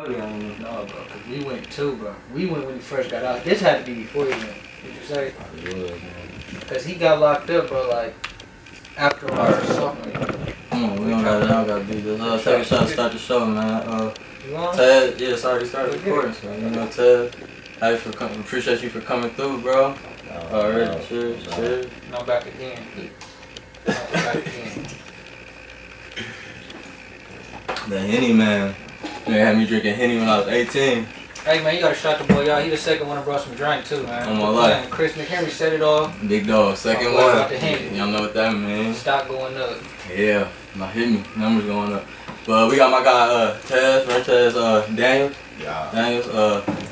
really don't even know, bro. Cause we went too, bro. We went when he first got out. This had to be before he went. Did you say? I would, man. Cause he got locked up, bro. Like after our sophomore year. Come on, we don't gotta do this. Take a shot to start the show, man. You want? Ted, yeah, it's already started recording, so you know, Ted, appreciate you for coming through, bro. Alright, cheers. No, back again. No, back again. The Henny, man. They had me drinking Henny when I was 18. Hey, man, you gotta shout the boy out. He the second one that brought some drink, too, man. On my life. Chris McHenry set it off. Big dog, second boy one. about to hit. Y'all know what that means. Stock going up. Yeah, not hit me. Numbers going up. But we got my guy, Rentez, Daniels. Yeah. Daniels,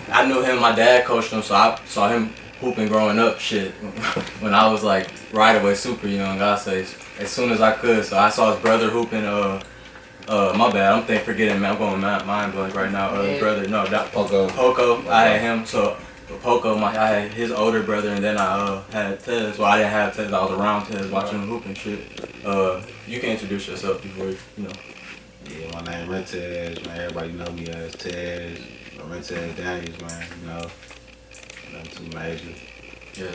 I knew him, my dad coached him, so I saw him hooping growing up, shit. When I was like right away super young, I say, as soon as I could. So I saw his brother hooping, my bad, I'm forgetting, man, I'm going mind blank right now. His brother, no, that Poco, I had him, so Poco, I had his older brother, and then I had Tez. Well, I didn't have Tez, I was around Tez watching him hooping shit. You can introduce yourself before, you know. Yeah, my name Rentez, man. Everybody know me as Tez. Rentez Daniels, man. You know, nothing too major. Yeah.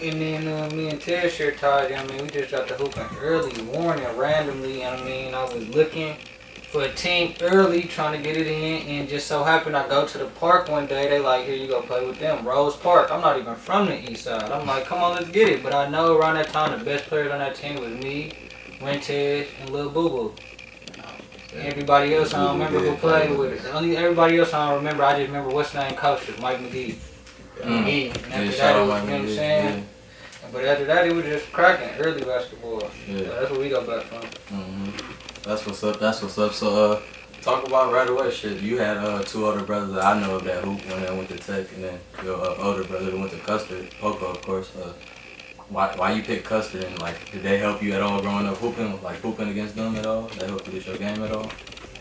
And then me and Ted share ties, I mean, we just got the hooping early morning randomly, I mean, I was looking for a team early trying to get it in, and just so happened I go to the park one day, they like, here you go play with them, Rose Park. I'm not even from the east side. I'm like, come on, let's get it. But I know around that time the best players on that team was me, Rentez, and Lil Boo Boo. Everybody else I don't remember who played with it. Only everybody else I don't remember, I just remember what's name coach was Mike McGee. And after that, it was, you know what I'm saying? But after that, it was just cracking, early basketball. Yeah. So that's where we got back from. That's what's up. So, talk about right away, shit. You had two older brothers that I know of that hoop when they went to Tech, and then your older brother that went to Custer, Poco, of course. Why you pick Custer, and like, did they help you at all growing up hooping against them at all? They helped you with your game at all?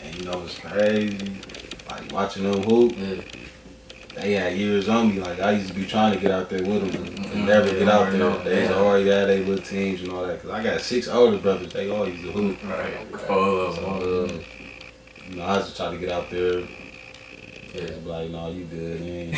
And you know, it's crazy. Like, watching them hoop. Yeah. They had years on me. Like, I used to be trying to get out there with them and never get out there. They already had their little teams and all that. Cause I got 6 older brothers. They all used to hoop. Right. So, you know, I just try to get out there. Yeah, be like, no, you good, man.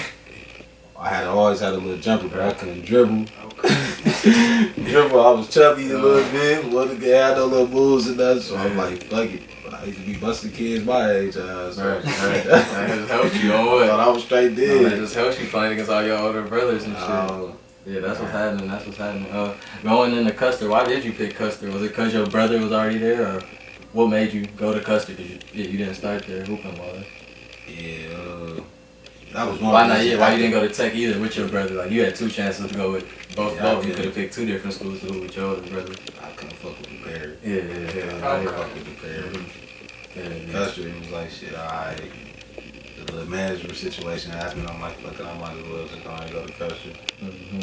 I always had a little jumper, but I couldn't dribble. I was chubby a little bit. Wasn't had no little moves and that. So I'm like, fuck it. I used to be busting kids my age. So that just helped you on what? I thought I was straight dead. That just helps you playing against all your older brothers and shit. Yeah, that's what's happening. Going into Custer, why did you pick Custer? Was it because your brother was already there, or what made you go to Custer? Because you didn't start there hooping wise. Yeah, that was one. Why not? Yeah, why you didn't go to Tech either with your brother? Like, you had 2 chances to go with both. You could have picked 2 different schools to hoop with your older brother. I couldn't fuck with the pair. Yeah. I couldn't fuck with the pair. Custer, it was like, shit, alright. The little management situation happened. I'm like, fuck it, I might as well just go and go to Custer.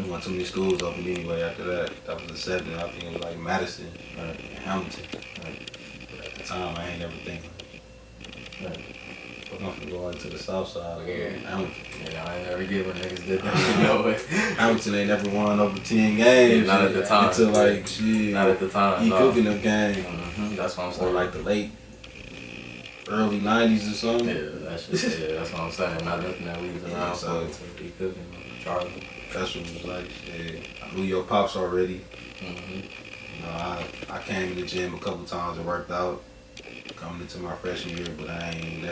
Went to many schools open anyway after that. That was the 7th. I think it was like Madison and Hamilton. But at the time, I ain't never thinking. I'm gonna go into the south side. Hamilton. Yeah, I ain't never get when niggas did that. No way. Hamilton ain't never won over 10 games. Not at the time. Until like, shit. Not at the time. He cooking them games. That's what I'm saying. Or like the early 90s or something. Yeah, that's what I'm saying. Not nothing that we was around so to be cooking. Charlie. Custer was like, shit, I knew your pops already. You know, I came to the gym a couple times and worked out coming into my freshman year, but I ain't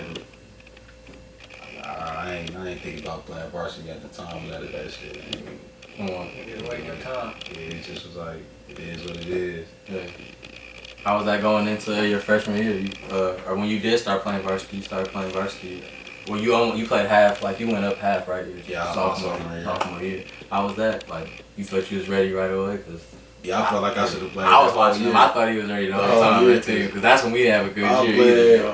thinking about playing varsity at the time. None of that shit. You just waiting your time. Yeah, it just was like, it is what it is. Yeah. How was that going into your freshman year? Or when you did start playing varsity, you started playing varsity. Well, you played half, like you went up half, right? Yeah, sophomore year. How was that? Like, you felt you was ready right away? Yeah, I felt like I should have played. I was watching him. I thought he was ready the whole time too, because that's when we have a good year.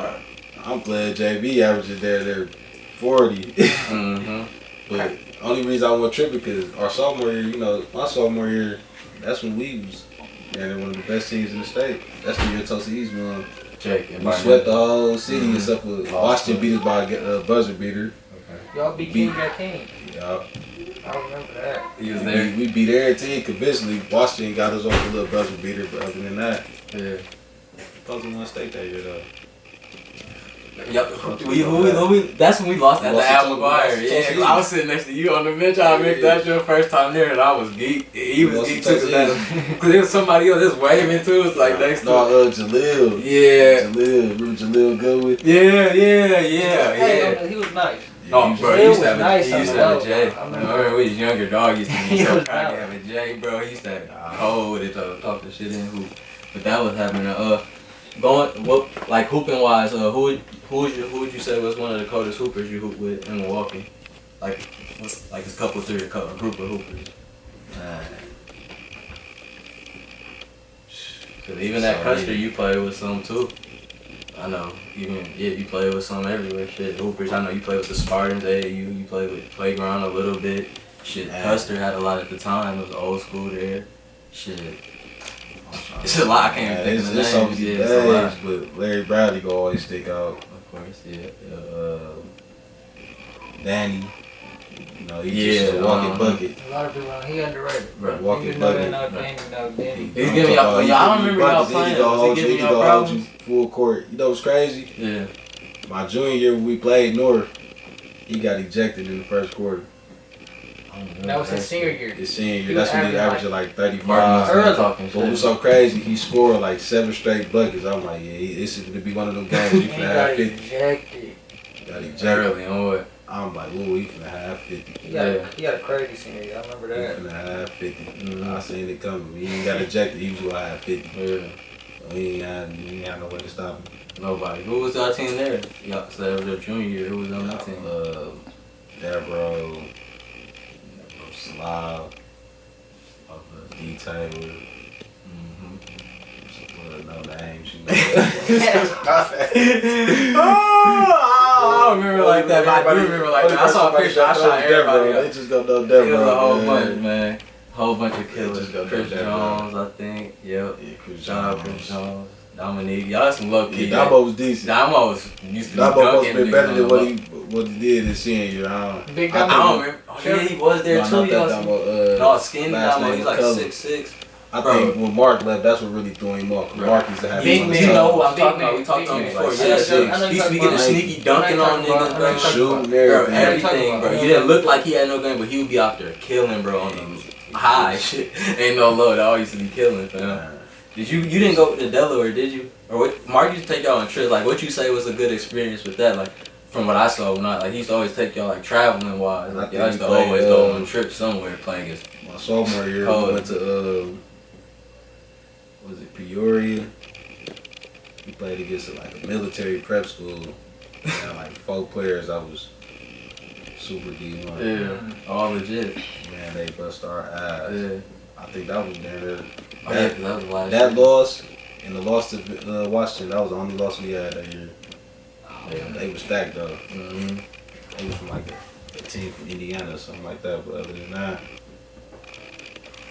I'm playing JV, averaging there 40. But only reason I went tripping because our sophomore year, you know, my sophomore year, that's when we was one of the best teams in the state. That's the year Tulsa East won. We swept the whole city except for Washington beat us by a buzzer beater. Y'all beat King that King. Yeah. I remember that. He was there. We beat every team convincingly. Washington got us over a little buzzer beater, but other than that, yeah. Tulsa won state that year though. Yep. That's when we lost at the Al McGuire. Yeah, 'cause I was sitting next to you on the bench. I remember that your first time there, and I was geek. He was geek too. Cause there was somebody else just waving too. It's like next to. No, Jalil. Yeah. Jalil. Remember Jalil Goodwin? Hey, he was nice. Oh, bro, he used to have nice a J. I remember when we was younger, dog used to be He so was proud to nice. have a J, bro. He used to have cold and talk the shit in hoop. But that was happening. Hooping wise, who would you say was one of the coldest hoopers you hooped with in Milwaukee? Like a group of hoopers. Cause even at Custer, you played with some too. I know. You played with some everywhere. Shit, hoopers. I know you played with the Spartans. You played with Playground a little bit. Shit, Custer had a lot at the time. It was old school there. Shit. It's a lot. I can't even think of the names. It's a lot. But Larry Bradley go always stick out. Of course, yeah. Danny. You know, he's just a walking bucket. A lot of people, he underrated. Bro, walking bucket. Danny. He's giving y'all. I don't remember y'all playing. Was he giving y'all problems? Full court. You know what's crazy? Yeah. My junior year when we played North, he got ejected in the first quarter. That was his senior year. His senior year. That's when he averaged like 35. But it was so crazy. He scored like 7 straight buckets. I'm like, yeah, this is gonna be one of them games. You finna have 50. Got ejected. Early on what? I'm like, ooh, he finna have 50. He had a crazy senior year. I remember that. He finna have 50. I seen it coming. He ain't got ejected. He was gonna have 50. Yeah. So he ain't had no way to stop him. Nobody. Who was our team there? Y'all said it was their junior year. Who was on that team? Devereaux, Slav, D. Taylor. No names, you know. I don't remember like that, but I do remember like that. I saw a picture. I shot everybody. They just go know Devereaux. It was a whole bunch, man. Whole bunch of killers. Just Chris Jones, I think. Yep. Yeah, Chris Jones. Dominique. Y'all some low key. Yeah, Damo was decent. Damo used to be Damo must have dunking been better than what he did his senior year. I don't remember. Oh, yeah, he was there too. No, skinny Damo. He's like 6'6". I think when Mark left, that's what really threw him off. Mark used to have Big man, you know who I'm talking about. We talked on before. He used to be getting sneaky dunking on niggas, bro. Shooting everything, bro. You didn't look like he had no game, but he would be out there killing, bro, on them high shit. Ain't no low. That all used to be killing, fam. You didn't go to Delaware, did you? Or what? Mark used to take y'all on trips. Like, what you say was a good experience with that? Like, from what I saw, he used to always take y'all like traveling wise. Like, y'all used to always go on trips somewhere playing against. My sophomore year, we went to Peoria. We played against like a military prep school. And like 4 players. I was super D1. Yeah, all legit. Man, they bust our ass. Yeah. I think that was there. That loss and the loss to Washington, that was the only loss we had that year. They were stacked though. They was from like a team from Indiana or something like that. But other than that,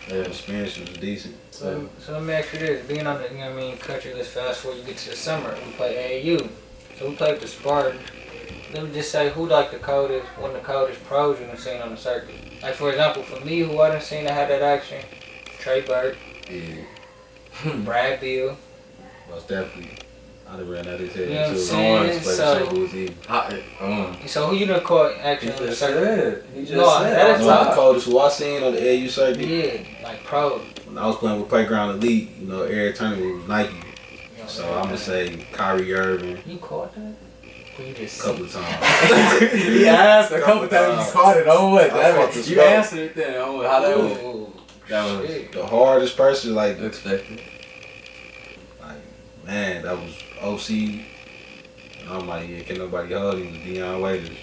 the experience was decent. So let me ask you this: being on the country this fast before you get to the summer, we play AAU. So we played the Spartans. Let me just say who one of the coldest pros you've seen on the circuit. Like for example, for me, who I done seen that had that action, Trey Burke, Brad Beal. Most definitely. I'd have ran out his head You know what I'm too. saying? So who you done caught action on the circuit? He just said. That is the coldest who I seen on the AAU circuit. Yeah, like pros. When I was playing with Playground Elite, every tournament was Nike. So I'm gonna say Kyrie Irving. You caught that? A couple of times. He asked a couple times. You caught it on what? You answered it then. On how that was. That was the hardest person. Like expected. Like man, that was OC. And I'm like, yeah, can nobody hold him? Deion Waiters.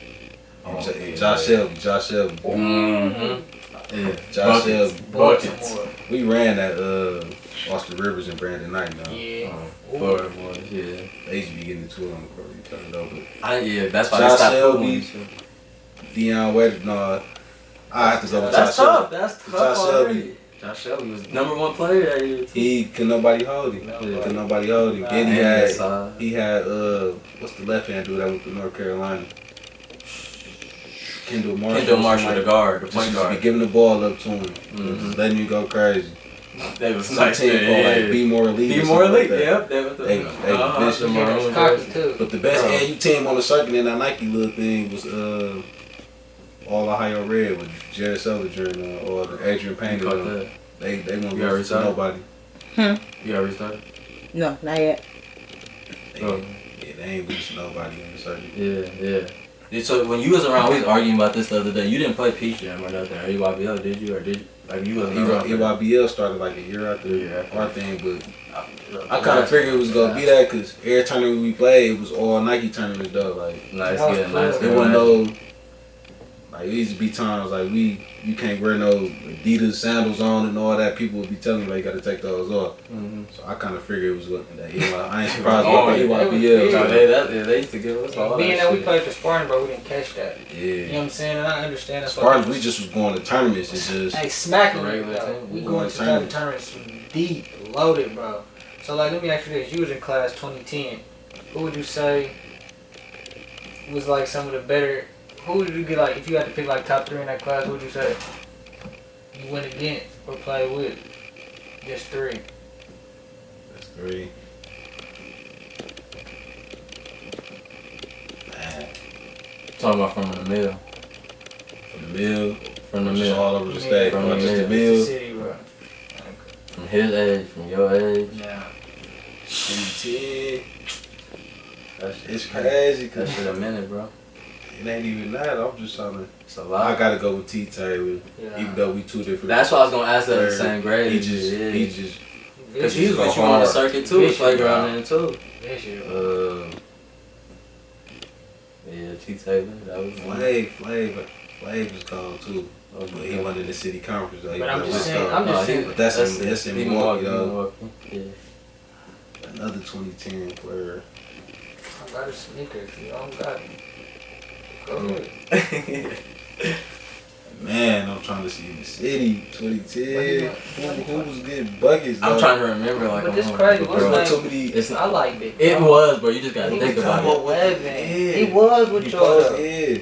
Josh Shelby. Yeah. Josh Shelby. Buckets. We ran that Austin Rivers and Brandon Knight now. Yeah. Yeah. They used to be getting into it on the court. You turn it over. That's why Josh they stopped Shelby, filming. Deion Waiters. No, I have to go with That's Josh tough. Shelby. That's tough Josh already. Shelby. Josh Shelby was #1 player that year. He could nobody hold him. Could nobody hold him. Then he had what's the left hand dude that went to North Carolina? Kendall Marshall, the guard, the point guard. Be giving the ball up to him, just letting you go crazy. They was Some nice. team called like Be More Elite. Be or more something elite. like that. Yep. They was the. They vicious. the Yeah, maroon it's cocky jersey. too. But the best Bro. AU team on the circuit in that Nike little thing was All Ohio Red with Jared Sullinger or the Adrian Payne. You caught that? They won't You already lose to started? nobody. You already started? No, not yet. Oh. Yeah, they ain't lose to nobody on the circuit. Yeah. So when you was around, we was arguing about this the other day. You didn't play Peach Jam or nothing, or EYBL, did you? Or did you? Like you wasn't around. EYBL started like a year after Yeah. our thing, but I kind of figured it was gonna be that because every tournament we played it was all Nike tournaments though. Like Nice, That was yeah, cool. nice. there wasn't no like it used to be times like you can't wear no Adidas sandals on and all that. People would be telling you like you gotta take those off. Mm-hmm. So I kind of figured it was looking that I ain't surprised Oh, about yeah. EYBL. No, they used to give us all Being that that we shit. played for Spartan, bro, we didn't catch that. You know Yeah. what I'm saying? And I understand that's Spartans, why we just was going to tournaments and just Hey, smacking it, Regular though. team. We We going going to study tournaments deep, loaded, bro. So, like, let me ask you this. You was in class 2010. Who would you say was, like, some of the better... Who would you get, like, if you had to pick, like, top 3 in that class, who would you say you went against or played with? Just 3. that's 3. Man, Talking about from the mill. from the mill, From the just mill. all over the Yeah, state, from not the just the mill. mill. City, bro. From his age, from your age. Yeah. 2010. That shit, It's crazy That because shit a minute, bro. it ain't even that. I'm just trying to. It's a I lot. gotta go with T Taylor, Yeah. even though we two different. That's why I was gonna ask that in the same grade. He just, Because he was go with you on the hard. circuit too, Vicious, playground then too. This year, bro. Yeah, T Taylor, that was one. Flav was gone too. Oh, But he wasn't in the city conference though. He But I'm was just in saying, Wisconsin. I'm just saying. But that's in Milwaukee though. Yeah. Another 2010 player. I got a sneaker if you don't got it. Go ahead. Man, I'm trying to see in the city. 2010. What you Who was getting buckets? I'm though? trying to remember like But this I'm- crazy, bro, what's Bro, his too many. It's I like Big It Dog. was, bro. You just gotta He think was about top it. 11. Yeah. He was with He y'all. was, yeah.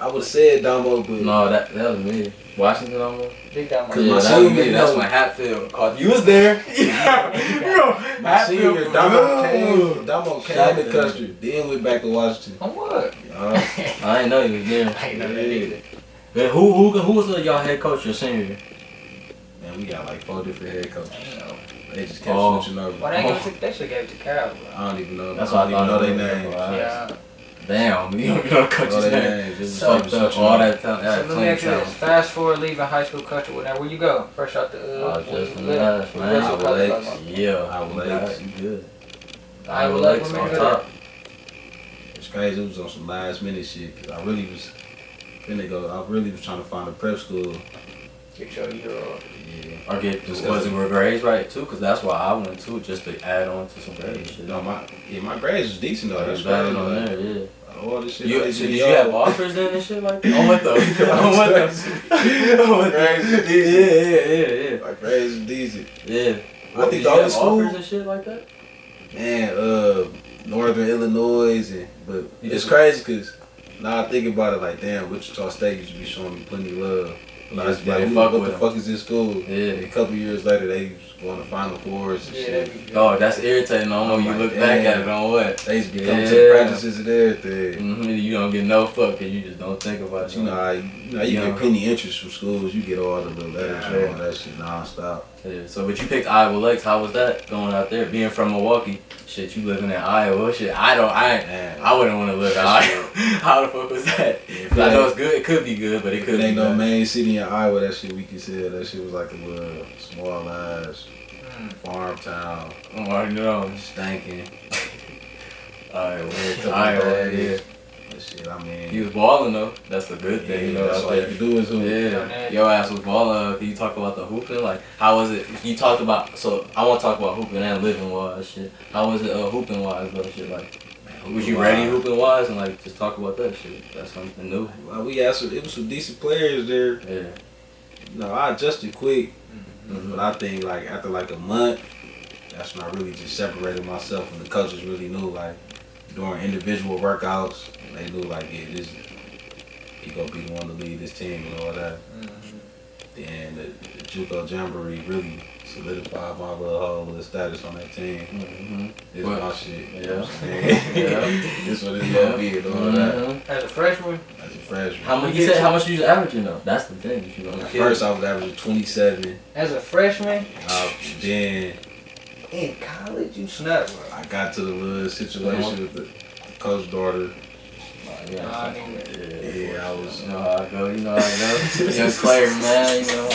I would have said Damo, but No, that was me. Washington almost. Big Dog. Cause Yeah, my that was senior, me. That's no. when Hatfield caught. You was there. my senior, Damo came Shout to out to country, then went back to Washington. On what? I didn't know you was there. I ain't know that either. Man, who was y'all head coach your senior year? Man, we got like 4 different head coaches. I know. They just kept Oh. switching over. Why they give it to, they should give it to Carol, bro. I don't even know. That's I what don't I even know thought their it was. names. Wow. Yeah. Damn, you don't know the coach's Know their name. names. Just So- fucking Fucked up switching all over. that time. So let me ask you this. Fast forward, leaving high school, country, whatever. Where you go? Fresh out the, Oh, just when from you the left. last, man. Where's your Iowa college Lakes. level? Yeah, Iowa you got Lakes. it. You good. Iowa Iowa Lakes, Lakes when on you go top. It's crazy. It was on some last minute shit. Cause I really was finna go. I really was trying to find a prep school. Get your year off. Yeah. Or get Just was cause it grades right too? Cause that's why I went too, just to add on to some grades shit. No, my grades was decent though. Oh, That's that's crazy. on Like, there, yeah. all this shit. You, like, so did yo. you have offers then and shit like that? On what though? On what though? On what Grades was though? decent. Yeah. My grades was decent. Yeah. I think Did the you only have school- offers and shit like that? Man, Northern Illinois, but You it's just- crazy because now I think about it like, damn, Wichita State used to be showing me plenty of love. And I was Yeah, like, they what fuck the with fuck is this school? Yeah. And a couple years later, they was going to Final Fours and Yeah, shit. that'd be good. Oh, that's irritating. On when you I'm look like, back at damn. it on what? They used to be coming to Yeah. the practices and everything. Mm-hmm. You don't get no fuck and you just don't think about But it. you know, you Yeah. get penny interest from schools. You get all the little letters Yeah. and all that shit nonstop. Yeah. So, but you picked Iowa Lakes. How was that going out there? Being from Milwaukee, shit, you living in Iowa, shit. I Man, wouldn't want to live in Iowa. How the fuck was that? if I it know ain't- it's good. It could be good, but it if could it be ain't no bad. main city in Iowa, that shit we could say that shit was like a little small ass farm town, I already know. stinking. Alright, weird. Couple Iowa, days. yeah. That shit, I mean, He was balling though. That's a good thing, you know. that's out all you there. can do is hoop. Yeah, your ass was balling. Can you talk about the hooping? Like, how was it? You talked about. So I want to talk about hooping and living wise shit. How was it hooping wise though? Shit like, was you ready hooping wise and like just talk about that shit? That's something new. Well, we had it was some decent players there. Yeah. No, I adjusted quick, Mhm. but I think like after like a month, that's when I really just separated myself and the coaches really knew like during individual workouts, they knew like yeah, this he gonna be the one to lead this team and all that. Then the JUCO Jamboree really solidified my little status on that team. Mm-hmm. This is my shit. You know Yeah. what I'm saying? This what it's gonna be and all that. As a freshman? As a freshman. How much? You said how much you was averaging though? That's the thing. At first I was averaging 27. As a freshman? Then In college, you snapped, bro. I got to the little situation with the coach's daughter. Yeah, I was. You know how I go. You know how I go. Young player, man. You know.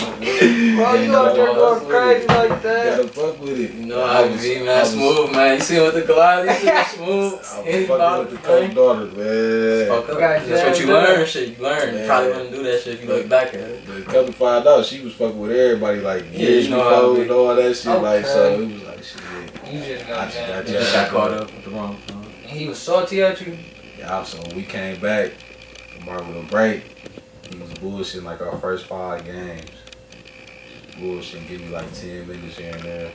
Bro, you out there going crazy like that? Gotta fuck with it. You know how I be, man. Smooth, man. You see him with the Goliath? You see him smooth? I was fucking with the coach's daughter, man. Fuck up. That's what you learn. Shit, you learn. You probably wouldn't do that shit if you look back at it. But come to find out, she was fucking with everybody like years you know how before and all that shit. Okay. Like, so it was like shit. You just got I jammed. You just got caught up with the wrong song. He was salty at you? Yeah, so when we came back from our little break, he was bullshitting like our first 5 games. Bullshitting, give me like 10 minutes here and there.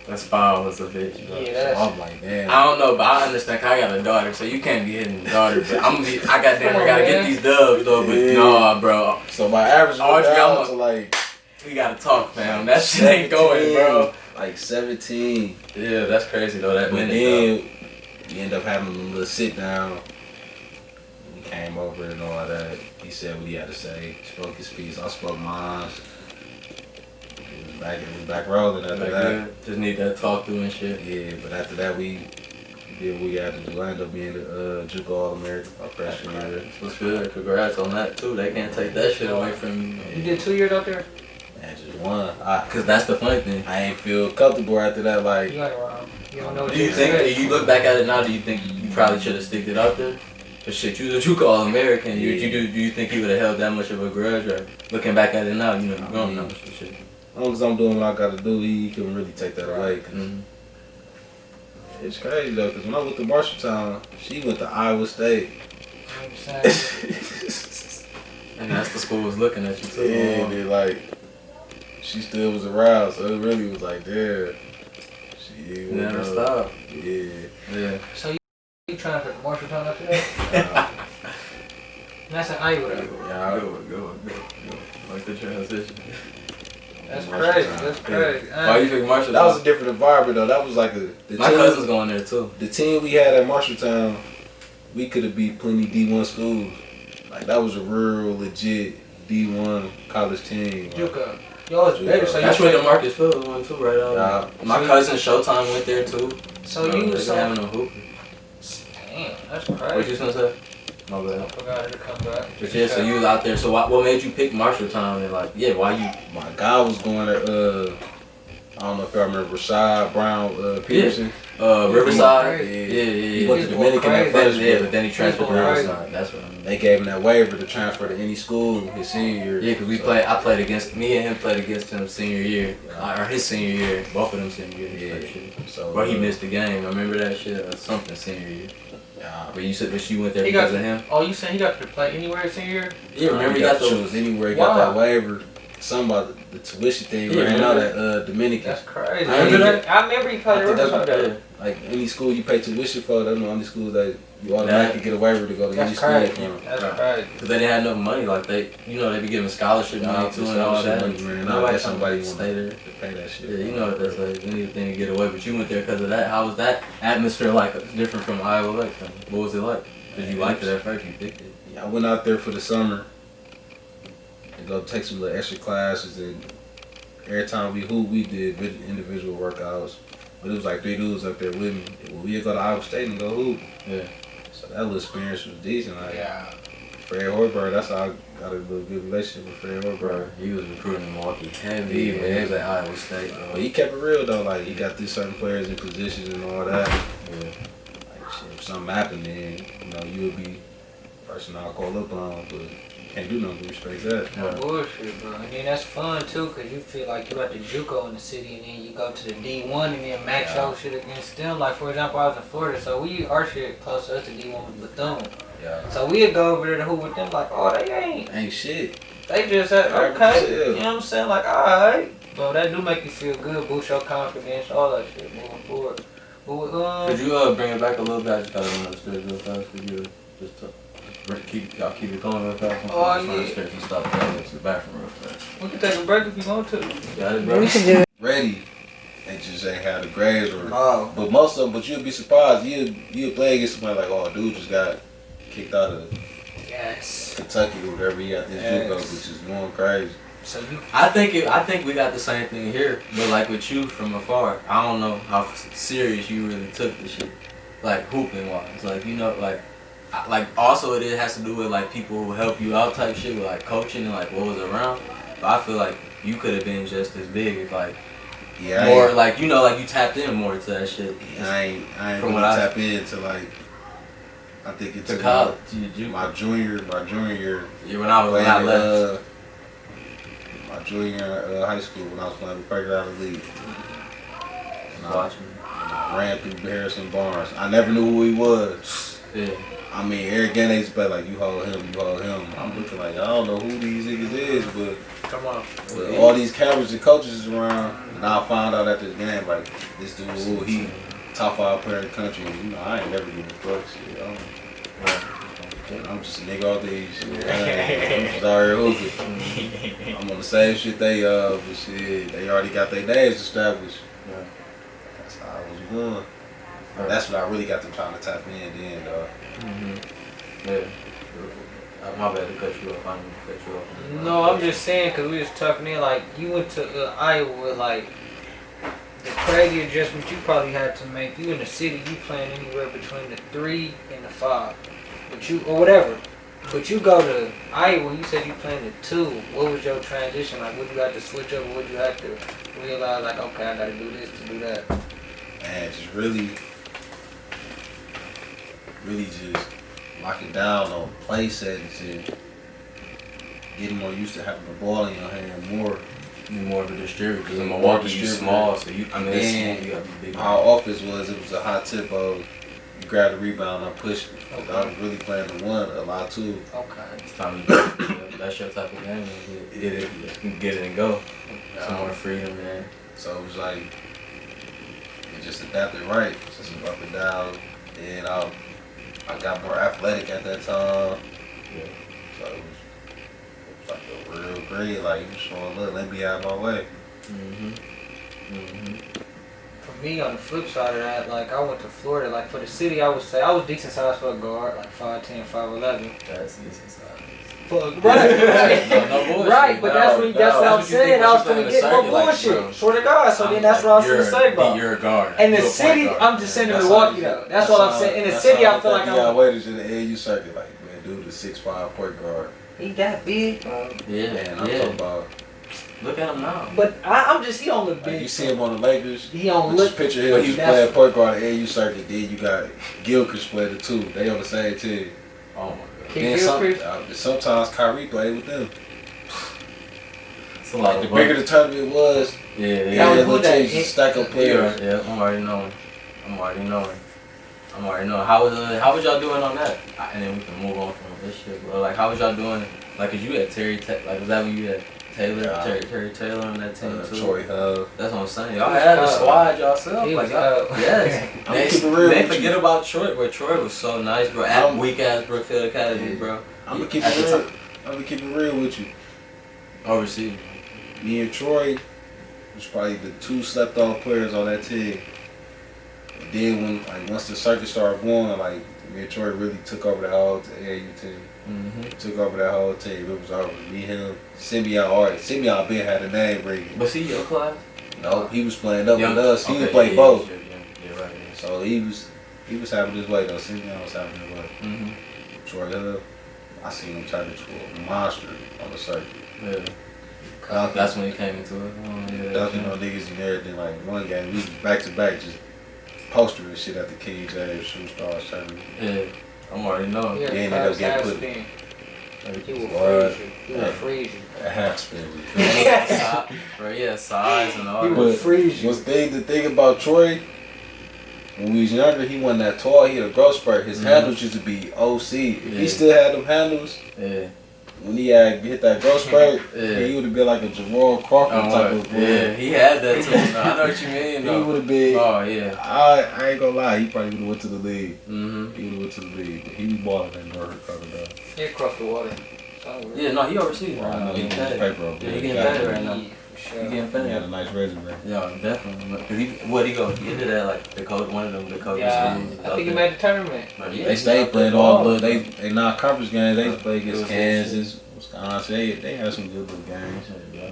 That's foul was a bitch, bro. Yeah, So that's... I'm like, damn. I don't know, but I understand 'cause I got a daughter, so you can't be hitting the daughter. But I gotta get these dubs though. But nah, bro, So my average was Audrey, down to like we gotta talk, fam. That shit ain't going, bro. like 17. Yeah, that's crazy though. That But minute, then we ended up having a little sit down. We came over and all that. He said what he had to say. Spoke his piece. I spoke mine. It was back rolling after though. that. Just need that talk through and shit. Yeah, but after that we did what we had to do. I ended up being the JUCO All-American my freshman year. What's good? Congrats on that too. They can't take that shit away from you. You did 2 years out there? Man, just won. Cause that's the funny thing. I ain't feel comfortable after that. Like, You ain't wrong. You don't know what Do you think, if you look back at it now, do you think you probably should have sticked it out there? But shit, you call American. Do you think you would have held that much of a grudge? Or looking back at it now, you know, you're grown now. Shit. as long as I'm doing what I gotta do, he couldn't really take that away. Cause it's crazy though, because when I went to Marshalltown, she went to Iowa State. And that's the school was looking at you too. Yeah, and then, like, she still was around, so it really was like, damn. She Never stop. Yeah. Yeah. So you trying to put Marshalltown up there? That's an Iowa though. Yeah, Go. Like the transition. That's Marshalltown. crazy. That's crazy. Why you think Marshalltown? that was a different environment though. That was like My cousin's going there too. The team we had at Marshalltown, we could have beat plenty D1 schools. Like that was a real legit D1 college team. Like, JUCO. Y'all was better. So That's you where the Marcus Phillips went too, right out. Yeah. My cousin Showtime went there too. So Bro, you they was been having a hoop. Damn, that's What crazy. you gonna say? My I bad. forgot her to come back. But yeah, so you was out there. So what made you pick Marshalltown? And like, yeah, why you? My guy was going to I don't know if y'all remember Rashad Brown Peterson. Riverside. Crazy. Yeah. He went to He's Dominican going at first, Yeah, but then he transferred to He's going Riverside. That's what I mean. They gave him that waiver to transfer to any school his senior year. Yeah, because we played. I played against me and him played against him senior year, or his senior year. Both of them senior year. Yeah. So Bro, he missed the game. I remember that shit or something senior year. Yeah. But you said that she went there He because got of him. Oh, you saying he got to play anywhere senior year? Yeah, remember he he got to the. choose anywhere he got Wow. that waiver. Something about the tuition thing Yeah, ran out remember? at Dominican. That's crazy. I remember I remember he played I think that's what Riverside. Like any school you pay tuition for, that's the only schools that you automatically get a waiver to go to any That's school crazy. from. That's crazy. Because they didn't have enough money. Like they be giving scholarship money too and all that. Nobody somebody stay want there. to pay that shit. Yeah, you know what that's like. Anything to get away, but you went there because of that. How was that atmosphere like? Different from Iowa Lake? What was it like? Did you like it at first? You picked it. Yeah, I went out there for the summer and go take some little extra classes, and every time we hooped, we did individual workouts. But it was like 3 dudes up there with me. Well, we'd go to Iowa State and go hoop. Yeah. So that little experience was decent. Like, Yeah. Fred Hoiberg, that's how I got a little good relationship with Fred Hoiberg. Bro, he was recruiting Milwaukee heavy. Yeah, Man, he was at Iowa State. But he kept it real though. Like he got these certain players in positions and all that. Yeah. Like shit, if something happened, then you would be the person I'll call up on. But you can't do nothing to respect that. No bullshit, bro. And then that's fun too, cause you feel like you at the JUCO in the city, and then you go to the D1 and then match your shit against them. Like for example, I was in Florida, so our shit close to us to D1 was Bethune. Yeah. So we'd go over there to hoop with them, like, oh, they Ain't shit. they just said, Right, okay, yeah. you know what I'm saying, like, alright. But that do make you feel good, boost your confidence, all that shit moving forward. But Could you bring it back a little bit? I just gotta run upstairs real fast for you. Just to keep it going real fast. Oh, I'm trying to stretch and stop going to the bathroom real fast. We can take a break if you want to. Got it, bro? We can do it. Ready. They just ain't had the grades or. Oh. But most of them, but you'll be surprised. You'll play against somebody like, oh, dude just got kicked out of Yes. Kentucky or whatever. He got this JUCO, which is going crazy. So you. I think we got the same thing here, but like with you from afar, I don't know how serious you really took the shit, like hooping wise. Like like also it has to do with like people who help you out type shit with like coaching and like what was around. But I feel like you could have been just as big if like more like you tapped in more to that shit. I ain't from really what I tap into like. I think it's to college. My junior year. Yeah, when I was not left. My junior year high school when I was playing with Breaker out of the league. And I ran through Harrison Barnes. I never knew who he was. Yeah. I mean, Eric Gaines play like you hold him. I'm looking like I don't know who these niggas is, but come on. But all these cameras and coaches is around, and I found out after the game like this dude, he top 5 player in the country. And, you know, I ain't never given a fuck shit. I'm just a nigga all these shit. I'm just out here hooping. I'm on the same shit they but shit, they already got their names established. Yeah. That's how I was going. That's what I really got to trying to tap in then, dog. Yeah. My bad to cut you off. I didn't cut you off. No, I'm just saying because we was talking in like you went to Iowa with like the crazy adjustment you probably had to make. You in the city, you playing anywhere between the 3 and the 5, but you or whatever. But you go to Iowa, you said you playing the 2. What was your transition like? What you had to switch up? What you had to realize like, okay, I got to do this to do that. And just really just locking down on play settings and getting more used to having the ball in your hand more. More of a distributor because in Milwaukee you small, so you gotta be big. Our offense was a high tempo. You grab the rebound, I push it. Okay. I was really playing the 1 a lot too. Okay. It's time to that's your type of game. Get it and go. Some more freedom, man. So it was like it just adapted right. Just up and down, and I got more athletic at that time. Yeah. So it was like a real green, like you showing, look, let me out of my way. For me, on the flip side of that, like I went to Florida. Like for the city, I would say I was decent size for a guard, like 5'10", 5'11". That's decent size. Fuck, right. No bullshit. Right, but that's what I'm saying. I was finna get more bullshit. Swear to God. So then that's what I was finna say, bro. You're a guard. And the city, I'm just saying in Milwaukee though. That's what I'm saying. In the city, I feel like I'm. Waiters in the AAU circuit, like man, dude, the 6'5" point guard. He that big, bro. Yeah, man, I'm talking about. Look at him now. But I'm just, he don't look big. Like you see him on the Lakers. He don't look. Just picture him. He's playing point guard in the AAU circuit. Then you got Gilchrist play the 2. They on the same team. Oh my God. Then sometimes Kyrie played with them. So like the bigger the tournament was, yeah, little teams just stack up players. Yeah, I'm already knowing. How was y'all doing on that? And then we can move on from this shit. Bro. Like, how was y'all doing? Like, cause you had Terry, like, was that when you had Taylor, Terry Taylor on that team too? Troy Hub. That's what I'm saying. Y'all had a squad yourself. Like, yes. They forget about Troy, bro. Troy was so nice, bro. At weak ass Brookfield Academy, bro. I'm gonna keep it real with you. Overseas. Me and Troy was probably the 2 slept on players on that team. And then once the circuit started going, like me and Troy really took over the whole AAU team. Took over that whole team. It was over. Me, him, Simeon. Simeon Ben had a name ring. Was he your class? No, he was playing up with us. He would play both. Yeah, right. Yeah. So he was having his way though. Simeon was having his way. Troy Hub, I seen him turn into a monster on the circuit. Yeah. That's when he came into it. Dunking on niggas and everything. Like one game, we was back to back, just postering and shit at the King James Shoe Stars tournament. Yeah, I'm already knowing. Yeah, then ended up getting put. He will freeze you. He will freeze you. That has been. Bro, yeah, size and all. He will freeze you. The thing about Troy, when we was younger, he wasn't that tall. He had a growth spurt. His handles used to be OC. If he still had them handles, when he had hit that growth spurt, he would have been like a Jamal Crawford type of boy. Yeah, he had that too. I know what you mean. He would have been. Oh yeah. I ain't gonna lie. He probably would have went to the league. Mm-hmm. He would have went to the league. He be balling that North Dakota though. He across the water. Yeah, no, he overseas I right know now. he He getting paid. paper over Yeah, he there. getting paid right now. For He sure. getting He had paid. a nice resume. Yeah, definitely. Cause he go? He ended at like Dakota, one of them Dakota Yeah, schools. I think he made the tournament. But yeah, They he stayed got playing the all ball. but they non-conference games. They played against It was Kansas, Wisconsin. They had some good little games. Yeah.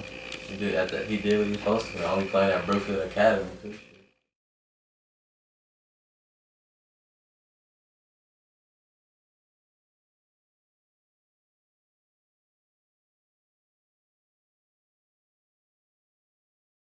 He did what he was supposed to. Only playing at Brookfield Academy too.